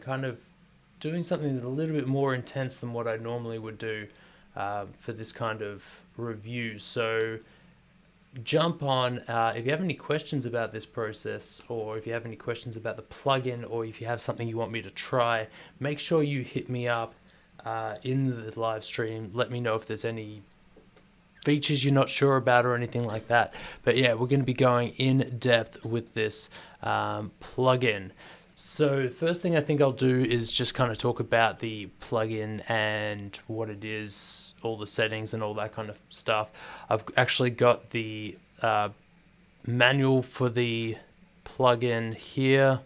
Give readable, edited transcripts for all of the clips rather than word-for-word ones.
kind of doing something a little bit more intense than what I normally would do for this kind of review. So jump on, if you have any questions about this process, or if you have any questions about the plugin, or if you have something you want me to try, make sure you hit me up in the live stream. Let me know if there's any features you're not sure about or anything like that. But yeah, we're going to be going in depth with this plugin. So first thing I think I'll do is just kind of talk about the plugin and what it is, all the settings and all that kind of stuff. I've actually got the manual for the plugin here.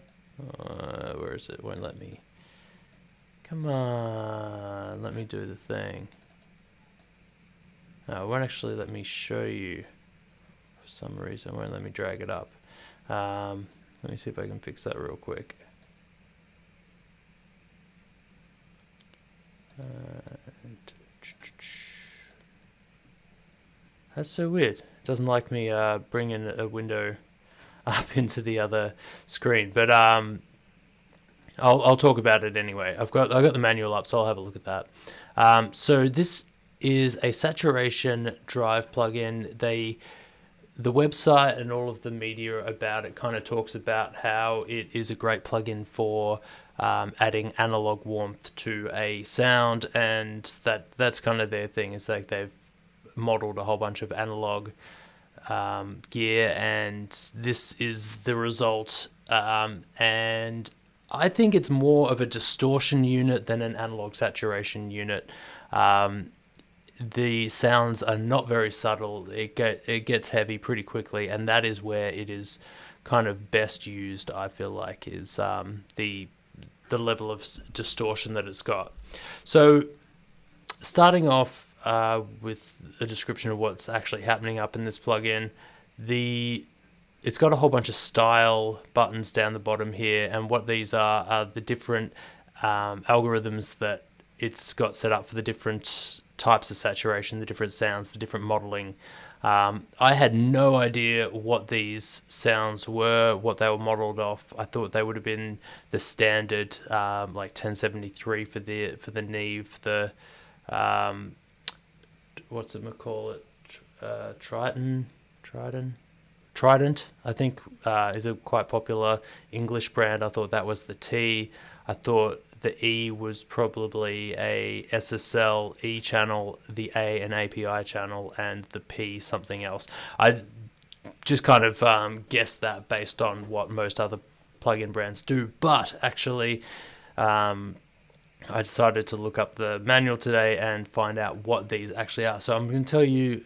Where is it? Won't let me. Come on, let me do the thing. It won't actually let me show you for some reason. It won't let me drag it up. Let me see if I can fix that real quick. That's so weird. It doesn't like me bringing a window up into the other screen, but I'll talk about it anyway. I've got the manual up, so I'll have a look at that. So this is a saturation drive plugin. The website and all of the media about it kind of talks about how it is a great plugin for adding analog warmth to a sound, and that's kind of their thing. It's like they've modeled a whole bunch of analog gear, and this is the result. And I think it's more of a distortion unit than an analog saturation unit. The sounds are not very subtle. It gets heavy pretty quickly, and that is where it is kind of best used, I feel like, is the level of distortion that it's got. So starting off with a description of what's actually happening up in this plugin, it's got a whole bunch of style buttons down the bottom here, and what these are the different algorithms that it's got set up for the different types of saturation, the different sounds, the different modeling. I had no idea what these sounds were, what they were modeled off. I thought they would have been the standard, like 1073 for the Neve, the what's it call it, Trident, I think, is a quite popular English brand. I thought that was the T. I thought the E was probably a SSL E channel, the A an API channel, and the P something else. I just kind of guessed that based on what most other plugin brands do. But actually, I decided to look up the manual today and find out what these actually are. So I'm going to tell you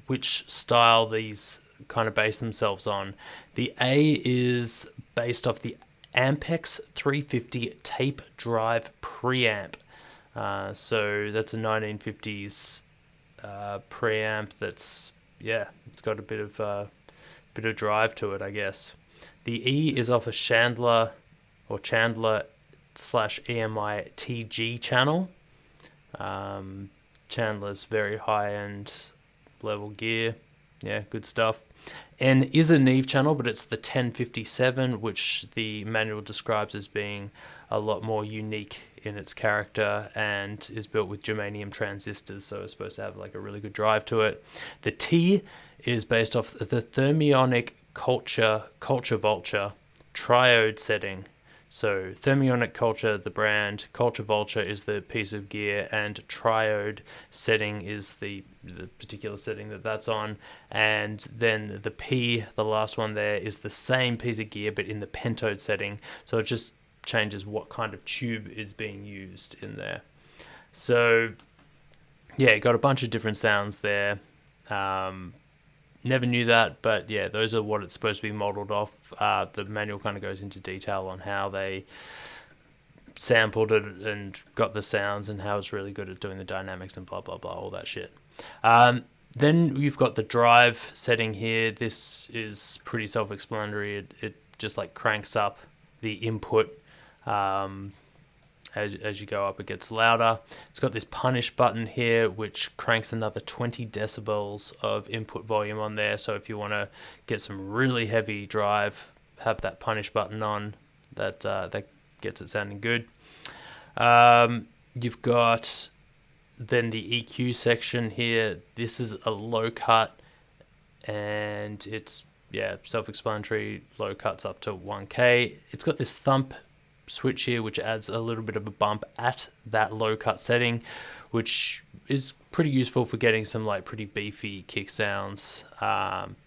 which style these kind of base themselves on. The A is based off the Ampex 350 tape drive preamp. So that's a 1950s preamp that's, yeah, it's got a bit of drive to it, I guess. The E is off a Chandler /EMI TG channel. Chandler's very high-end level gear. Yeah, good stuff. N is a Neve channel, but it's the 1057, which the manual describes as being a lot more unique in its character and is built with germanium transistors, so it's supposed to have like a really good drive to it. The T is based off the Thermionic Culture Vulture triode setting. So Thermionic Culture, the brand, Culture Vulture is the piece of gear, and triode setting is the particular setting that's on. And then the P, the last one there, is the same piece of gear but in the pentode setting. So it just changes what kind of tube is being used in there. So yeah, got a bunch of different sounds there. Never knew that, but yeah, those are what it's supposed to be modeled off. The manual kind of goes into detail on how they sampled it and got the sounds and how it's really good at doing the dynamics and blah, blah, blah, all that shit. Then you've got the drive setting here. This is pretty self-explanatory. It just like cranks up the input. As you go up, it gets louder. It's got this punish button here, which cranks another 20 decibels of input volume on there. So if you want to get some really heavy drive, have that punish button on. That gets it sounding good. You've got then the EQ section here. This is a low cut, and it's self-explanatory. Low cuts up to 1K. It's got this thump switch here, which adds a little bit of a bump at that low cut setting, which is pretty useful for getting some like pretty beefy kick sounds,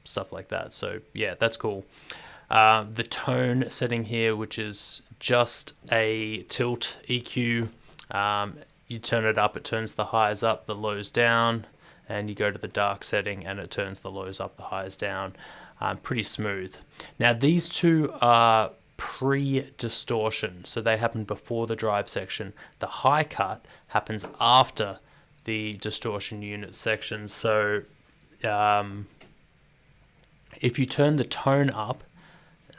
stuff like that. So yeah, that's cool. The tone setting here, which is just a tilt EQ. You turn it up, it turns the highs up, the lows down, and you go to the dark setting and it turns the lows up, the highs down. Pretty smooth. Now these two are pre-distortion, so they happen before the drive section. The high cut happens after the distortion unit section. So if you turn the tone up,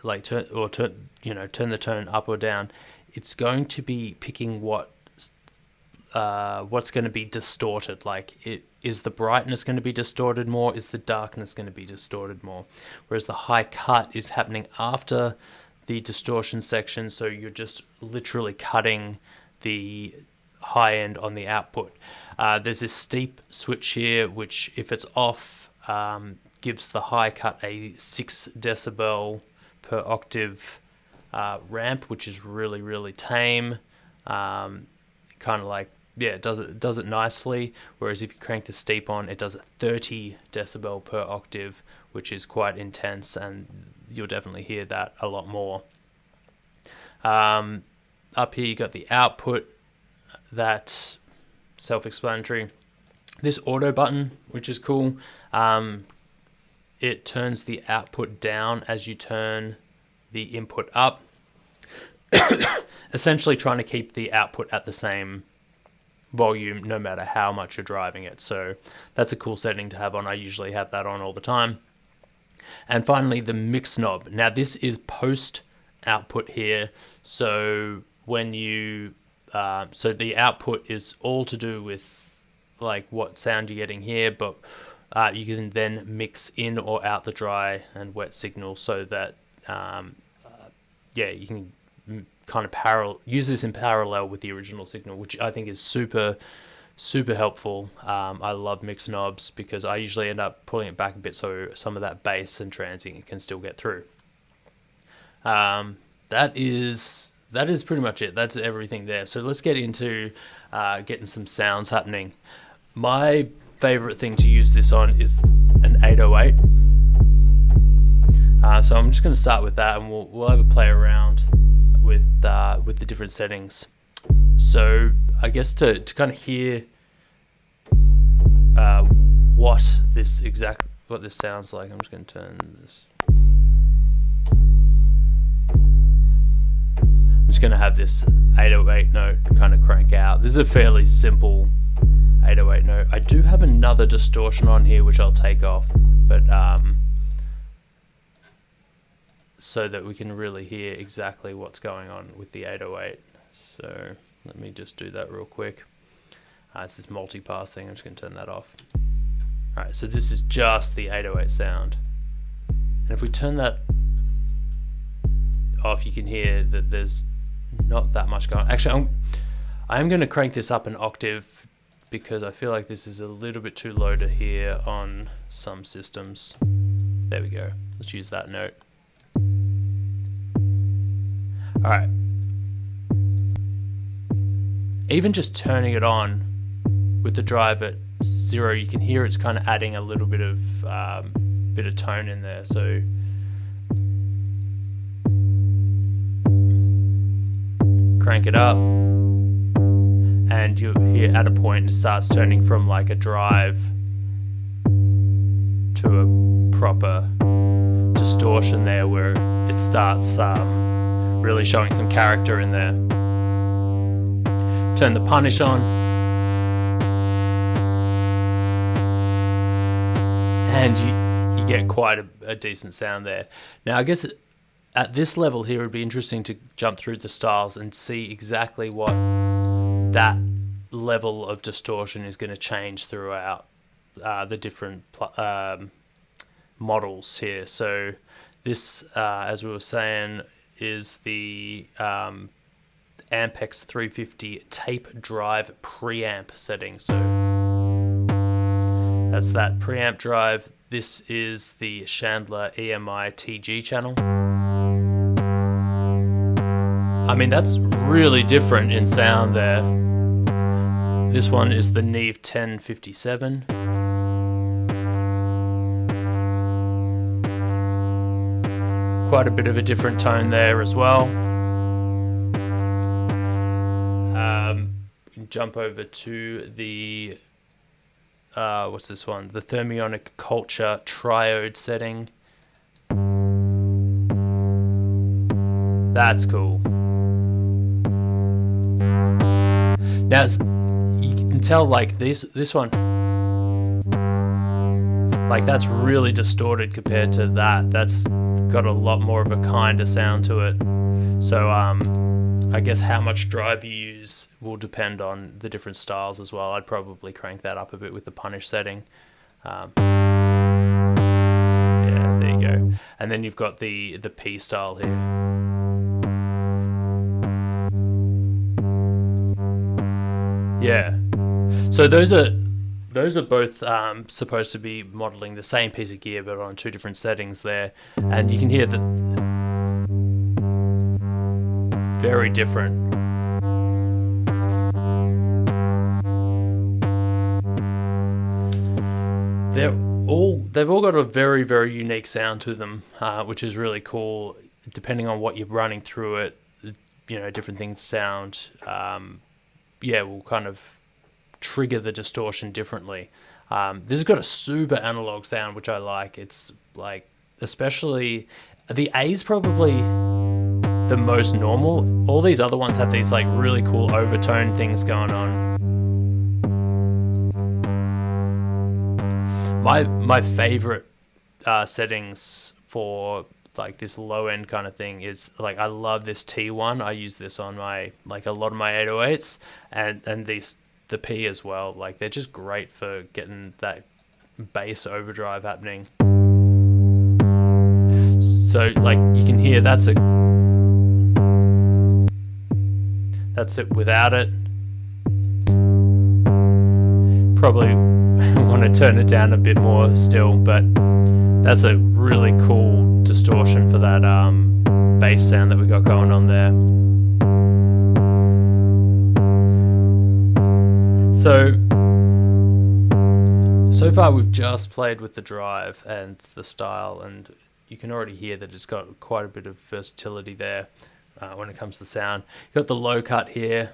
like turn the tone up or down, it's going to be picking what's going to be distorted. Like, is the brightness going to be distorted more? Is the darkness going to be distorted more? Whereas the high cut is happening after the distortion section, so you're just literally cutting the high end on the output. There's this steep switch here, which if it's off, gives the high cut a 6 decibel per octave ramp, which is really, really tame. Kind of like, it does it nicely. Whereas if you crank the steep on, it does a 30 decibel per octave, which is quite intense, and you'll definitely hear that a lot more. Up here you got the output, that's self-explanatory. This auto button, which is cool, it turns the output down as you turn the input up, essentially trying to keep the output at the same volume no matter how much you're driving it. So that's a cool setting to have on. I usually have that on all the time. And finally, the mix knob. Now this is post output here, so when you so the output is all to do with like what sound you're getting here, but you can then mix in or out the dry and wet signal, so that you can kind of use this in parallel with the original signal, which I think is super helpful. I love mix knobs because I usually end up pulling it back a bit so some of that bass and transient can still get through. That is pretty much it. That's everything there. So let's get into getting some sounds happening. My favorite thing to use this on is an 808. So I'm just going to start with that, and we'll have a play around with the different settings. So I guess to kind of hear what this sounds like, I'm just going to turn this. I'm just going to have this 808 note kind of crank out. This is a fairly simple 808 note. I do have another distortion on here which I'll take off, but so that we can really hear exactly what's going on with the 808. So let me just do that real quick. It's this multi-pass thing. I'm just going to turn that off. Alright, so this is just the 808 sound. And if we turn that off, you can hear that there's not that much going on. Actually, I'm going to crank this up an octave because I feel like this is a little bit too low to hear on some systems. There we go. Let's use that note. Alright. Even just turning it on with the drive at 0, you can hear it's kind of adding a little bit of tone in there. So crank it up, and you'll hear at a point it starts turning from like a drive to a proper distortion there, where it starts really showing some character in there. Turn the punish on, and you get quite a decent sound there. Now I guess at this level here, it would be interesting to jump through the styles and see exactly what that level of distortion is going to change throughout the different models here. So this, as we were saying, is the Ampex 350 tape drive preamp setting. So that's that preamp drive. This is the Chandler EMI TG channel. I mean, that's really different in sound there. This one is the Neve 1057. Quite a bit of a different tone there as well. We can jump over to the what's this one? The Thermionic Culture Triode setting. That's cool. Now you can tell, like this one, like that's really distorted compared to that. That's got a lot more of a kinder sound to it. So I guess how much drive you use will depend on the different styles as well. I'd probably crank that up a bit with the punish setting. Yeah, there you go. And then you've got the P style here. Yeah. So those are both supposed to be modeling the same piece of gear, but on two different settings there. And you can hear that very different. They've all got a very, very unique sound to them, which is really cool. Depending on what you're running through it, you know, different things sound, will kind of trigger the distortion differently. This has got a super analog sound, which I like. It's like, especially the A's probably the most normal. All these other ones have these like really cool overtone things going on. My favorite settings for like this low end kind of thing is like, I love this T1. I use this on my, like a lot of my 808s and the P as well. Like they're just great for getting that bass overdrive happening. So like you can hear that's it without it. Probably want to turn it down a bit more still, but that's a really cool distortion for that bass sound that we got going on there. So far we've just played with the drive and the style, and you can already hear that it's got quite a bit of versatility there when it comes to sound. You've got the low cut here.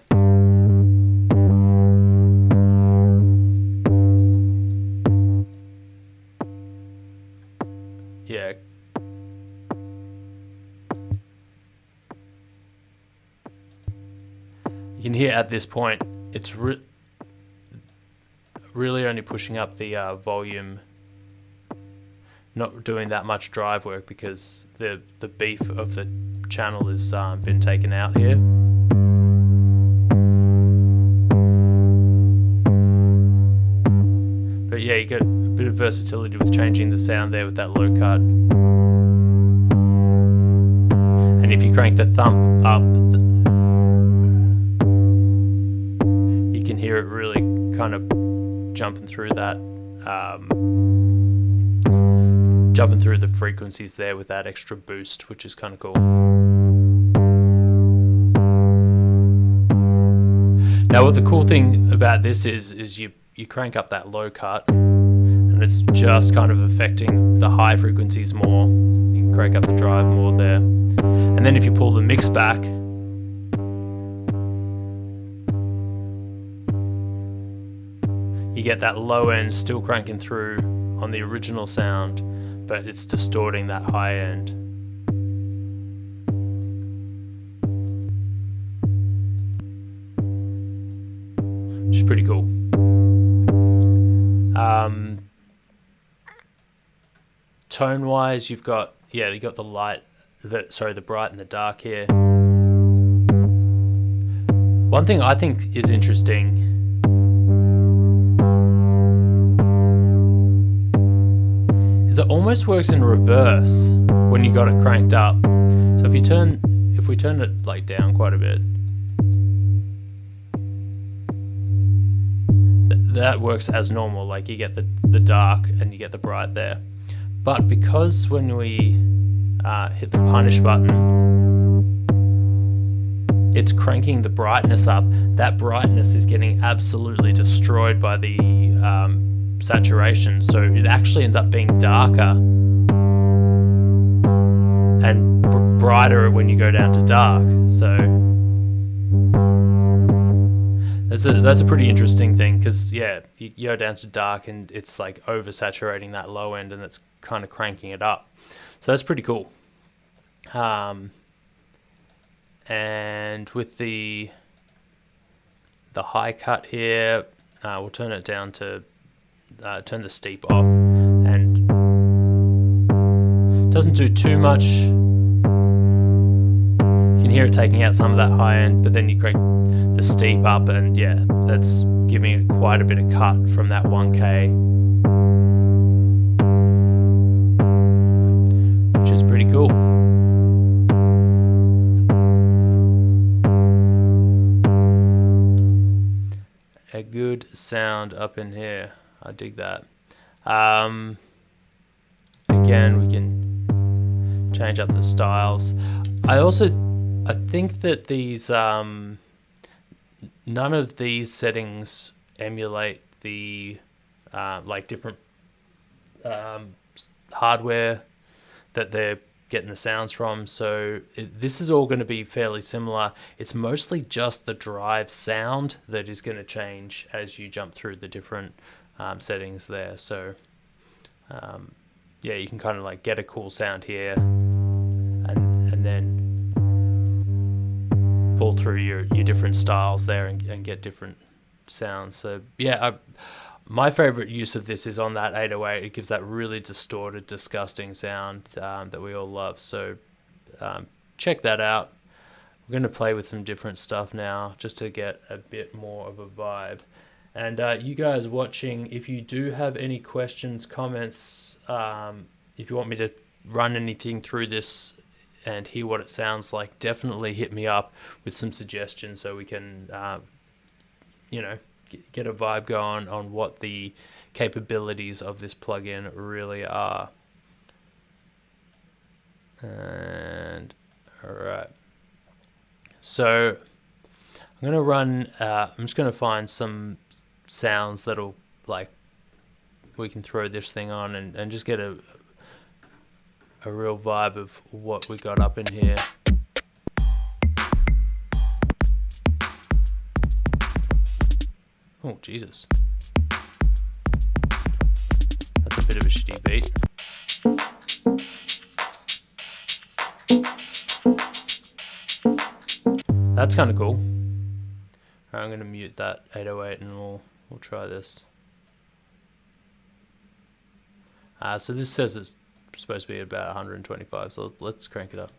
Yeah. You can hear at this point it's really only pushing up the volume, not doing that much drive work because the beef of the channel has been taken out here. But yeah, you get a bit of versatility with changing the sound there with that low cut. And if you crank the thump up, you can hear it really kind of jumping through that, jumping through the frequencies there with that extra boost, which is kind of cool. Now, what the cool thing about this is you crank up that low cut, and it's just kind of affecting the high frequencies more. You can crank up the drive more there, and then if you pull the mix back, you get that low end still cranking through on the original sound, but it's distorting that high end. Which is pretty cool. Tone wise, you've got the light, the bright and the dark here. One thing I think is interesting is it almost works in reverse when you got it cranked up. So if we turn it like down quite a bit, that works as normal, like you get the dark and you get the bright there. But because when we hit the punish button, it's cranking the brightness up, that brightness is getting absolutely destroyed by the saturation, so it actually ends up being darker and brighter when you go down to dark. So that's a pretty interesting thing, because yeah, you go down to dark and it's like oversaturating that low end, and it's kind of cranking it up. So that's pretty cool. And with the high cut here, we'll turn it down to turn the steep off, and doesn't do too much. You can hear it taking out some of that high end, but then you crank the steep up, and yeah, that's giving it quite a bit of cut from that 1K, which is pretty cool. A good sound up in here. I dig that. Again, we can change up the styles. I think that these none of these settings emulate the like different hardware that they're getting the sounds from, so this is all going to be fairly similar. It's mostly just the drive sound that is going to change as you jump through the different settings there. So yeah, you can kind of like get a cool sound here and then pull through your different styles there and get different sounds. So yeah, my favorite use of this is on that 808. It gives that really distorted, disgusting sound that we all love. So check that out. We're going to play with some different stuff now just to get a bit more of a vibe. And you guys watching, if you do have any questions, comments, if you want me to run anything through this and hear what it sounds like, definitely hit me up with some suggestions so we can, get a vibe going on what the capabilities of this plugin really are. And all right, so I'm going to run, I'm just going to find some sounds that'll like, we can throw this thing on and just get a real vibe of what we got up in here. Oh, Jesus. That's a bit of a shitty beat. That's kind of cool. Alright, I'm going to mute that 808 and we'll try this. So this says it's supposed to be about 125, so let's crank it up.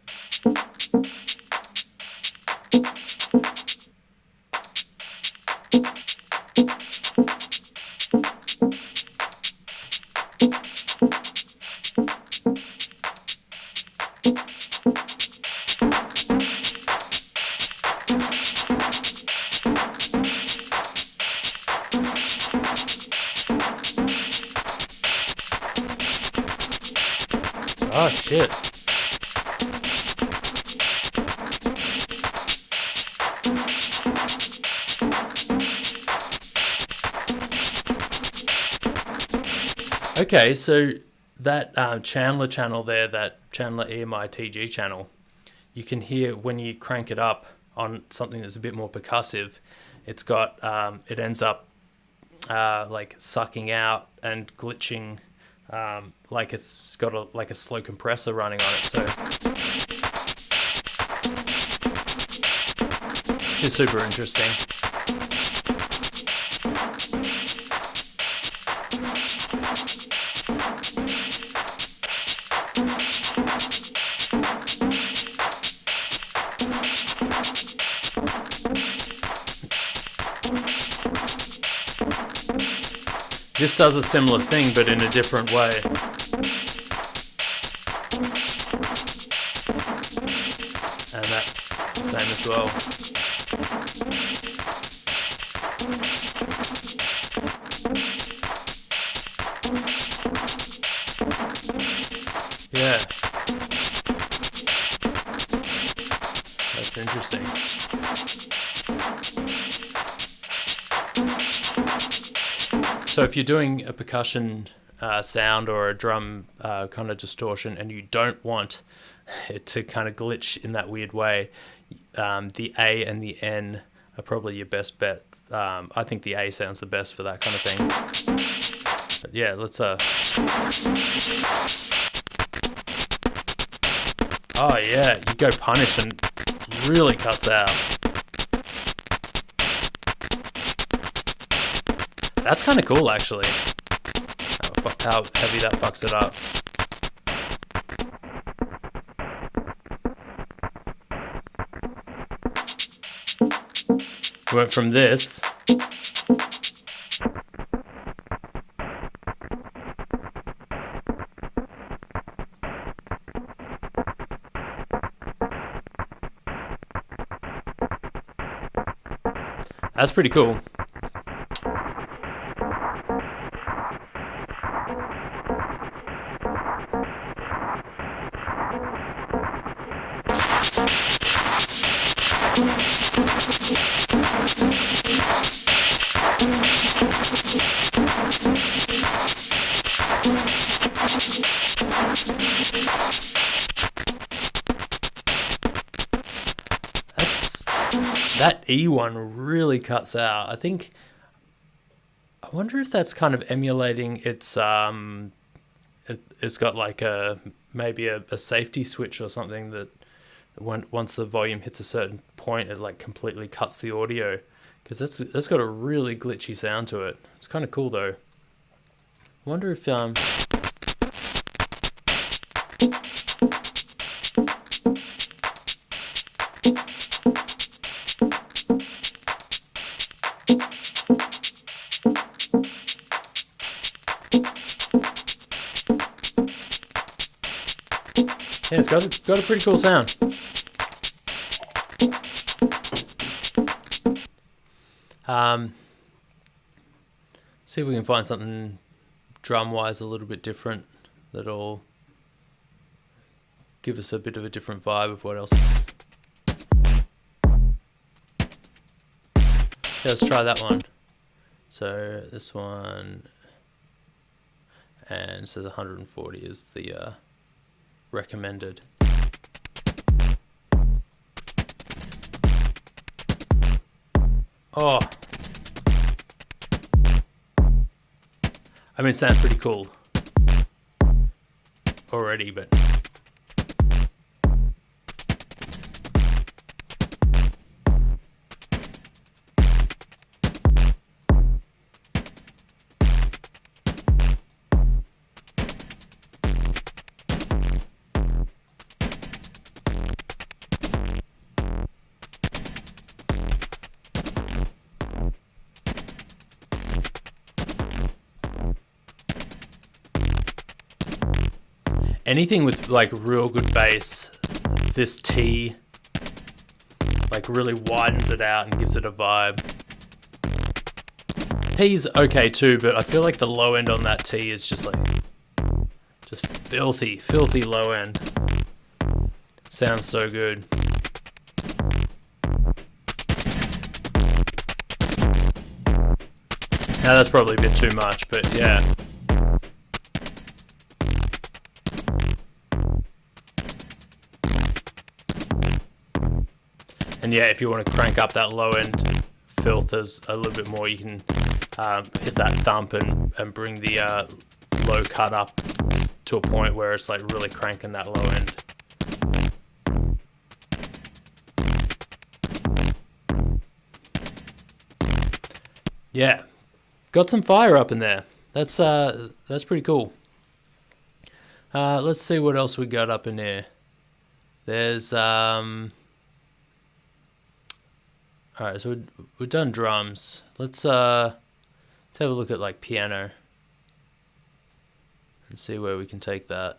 Oh shit. Okay, so that Chandler channel there, that Chandler EMI TG channel, you can hear when you crank it up on something that's a bit more percussive, it's got, it ends up like sucking out and glitching, like it's got a slow compressor running on it, so which is super interesting. This does a similar thing, but in a different way. And that's the same as well. That's interesting. So if you're doing a percussion sound or a drum kind of distortion and you don't want it to kind of glitch in that weird way, the A and the N are probably your best bet. I think the A sounds the best for that kind of thing. But yeah, let's oh yeah, you go punish and really cuts out. That's kind of cool, actually. How heavy that fucks it up. We went from this. That's pretty cool. That E one really cuts out. I wonder if that's kind of emulating its it's got like maybe a safety switch or something that once the volume hits a certain point, it like completely cuts the audio, because that's got a really glitchy sound to it. It's kind of cool though. I wonder if yeah, it's got a pretty cool sound. See if we can find something drum-wise a little bit different that'll give us a bit of a different vibe of what else. Yeah, let's try that one. So this one, and it says 140 is the recommended. Oh, I mean, it sounds pretty cool already, but anything with like real good bass, this T like really widens it out and gives it a vibe. P's okay too, but I feel like the low end on that T is just filthy low end. Sounds so good. Now that's probably a bit too much, but yeah. And yeah, if you want to crank up that low end filters a little bit more, you can hit that thump and bring the low cut up to a point where it's like really cranking that low end. Yeah, got some fire up in there. That's pretty cool. Let's see what else we got up in here. There's all right, so we've done drums. Let's have a look at like piano and see where we can take that.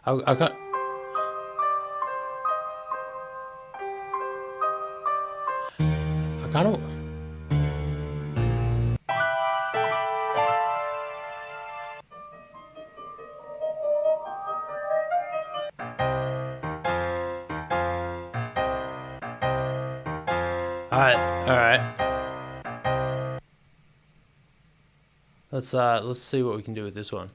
I got. I kind of. All right. Let's see what we can do with this one.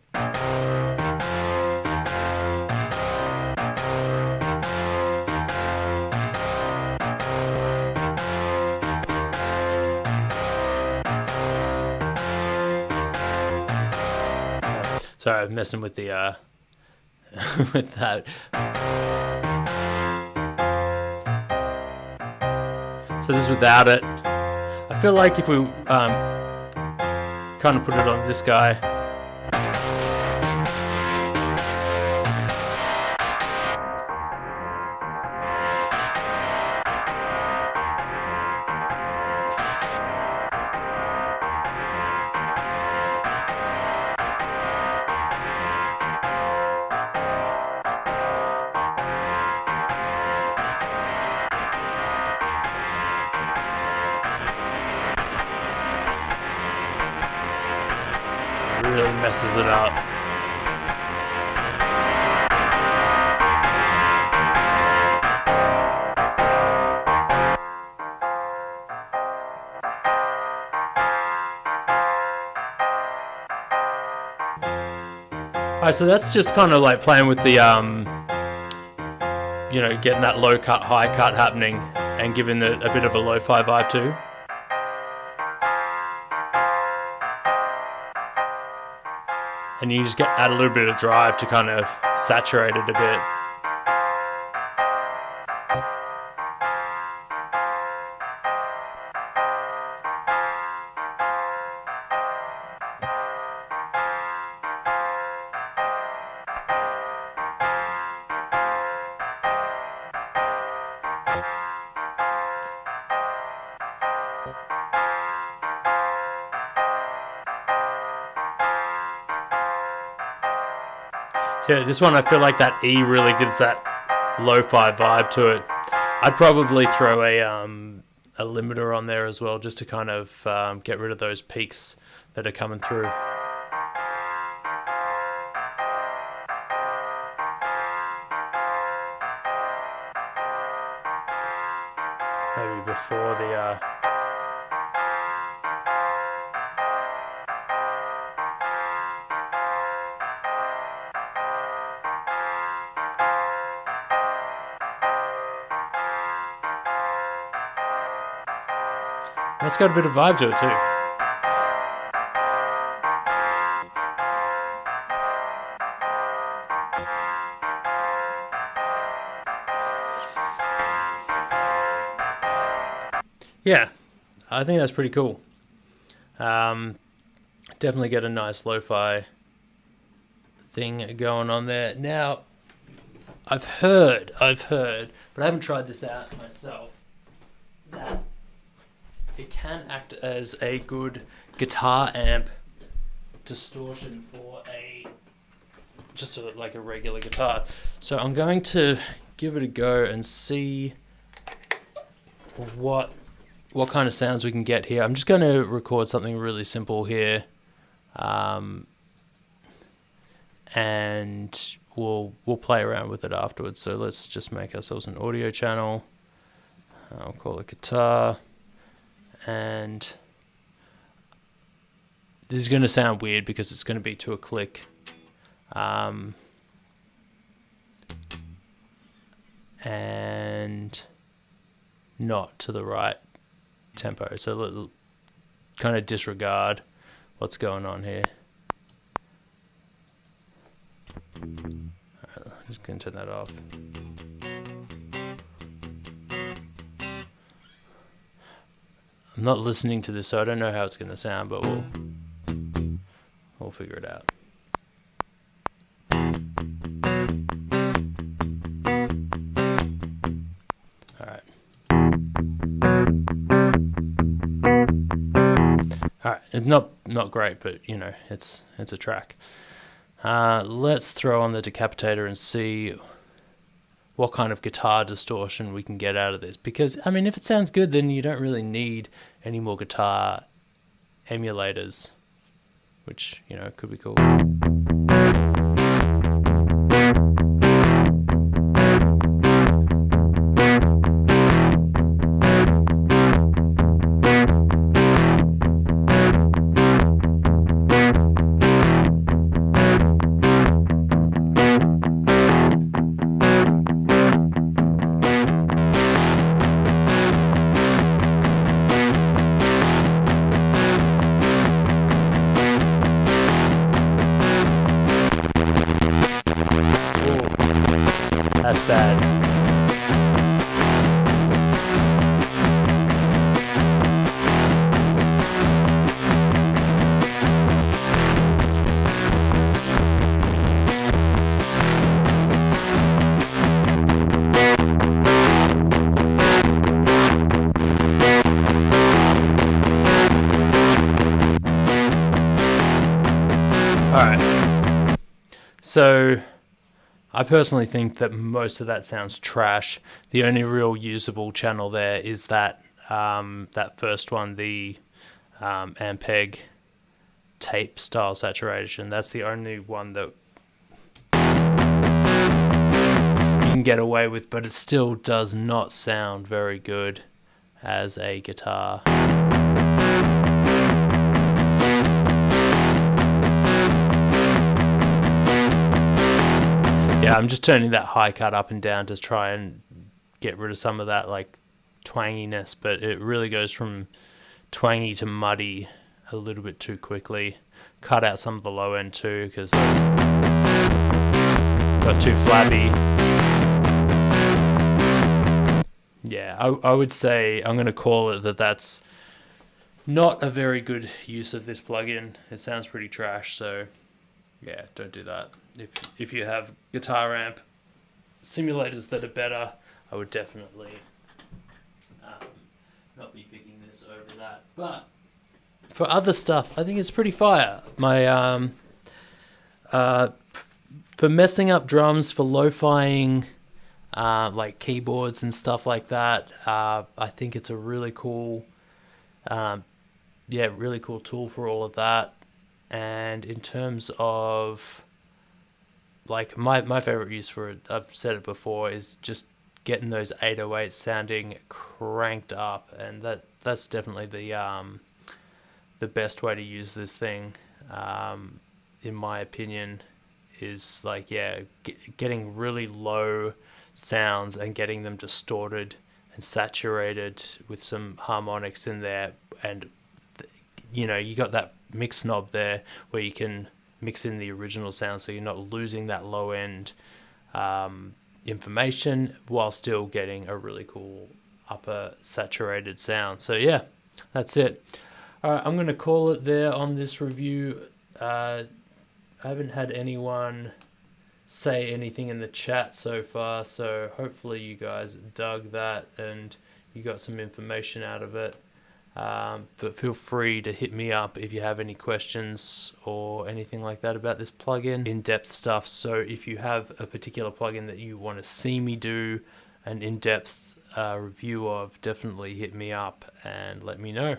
Sorry, I'm messing with the with that. So this is without it. I feel like if we kind of put it on this guy. Really messes it up. Alright, so that's just kind of like playing with the you know, getting that low cut, high cut happening and giving it a bit of a lo-fi vibe too. And you just add a little bit of drive to kind of saturate it a bit. So yeah, this one I feel like that E really gives that lo-fi vibe to it. I'd probably throw a limiter on there as well, just to kind of get rid of those peaks that are coming through. Maybe before the that's got a bit of vibe to it too. Yeah, I think that's pretty cool. Definitely get a nice lo-fi thing going on there. Now, I've heard, but I haven't tried this out myself, that it can act as a good guitar amp distortion for like a regular guitar. So I'm going to give it a go and see what kind of sounds we can get here. I'm just going to record something really simple here, and we'll play around with it afterwards. So let's just make ourselves an audio channel. I'll call it guitar. And this is going to sound weird because it's going to be to a click. And not to the right tempo. So kind of disregard what's going on here. Alright, I'm just going to turn that off. I'm not listening to this, so I don't know how it's going to sound, but we'll figure it out. All right, it's not great, but you know, it's a track. Let's throw on the Decapitator and see what kind of guitar distortion we can get out of this. Because, I mean, if it sounds good, then you don't really need any more guitar emulators, which, you know, could be cool. That's bad. All right. So I personally think that most of that sounds trash. The only real usable channel there is that that first one, the Ampeg tape style saturation. That's the only one that you can get away with, but it still does not sound very good as a guitar. Yeah, I'm just turning that high cut up and down to try and get rid of some of that like twanginess, but it really goes from twangy to muddy a little bit too quickly. Cut out some of the low end too because got too flabby. Yeah, I would say I'm going to call it that's not a very good use of this plugin. It sounds pretty trash, so yeah, don't do that. If you have guitar amp simulators that are better, I would definitely not be picking this over that. But for other stuff, I think it's pretty fire. My for messing up drums, for lo-fiing like keyboards and stuff like that, I think it's a really cool, really cool tool for all of that. And in terms of like my favorite use for it, I've said it before, is just getting those 808s sounding cranked up, and that's definitely the best way to use this thing, in my opinion, is like getting really low sounds and getting them distorted and saturated with some harmonics in there, and you got that mix knob there where you can mix in the original sound, so you're not losing that low end information while still getting a really cool upper saturated sound. So yeah, that's it. All right, I'm going to call it there on this review. I haven't had anyone say anything in the chat so far, so hopefully you guys dug that and you got some information out of it. But feel free to hit me up if you have any questions or anything like that about this plugin, in-depth stuff. So if you have a particular plugin that you want to see me do an in-depth review of, definitely hit me up and let me know.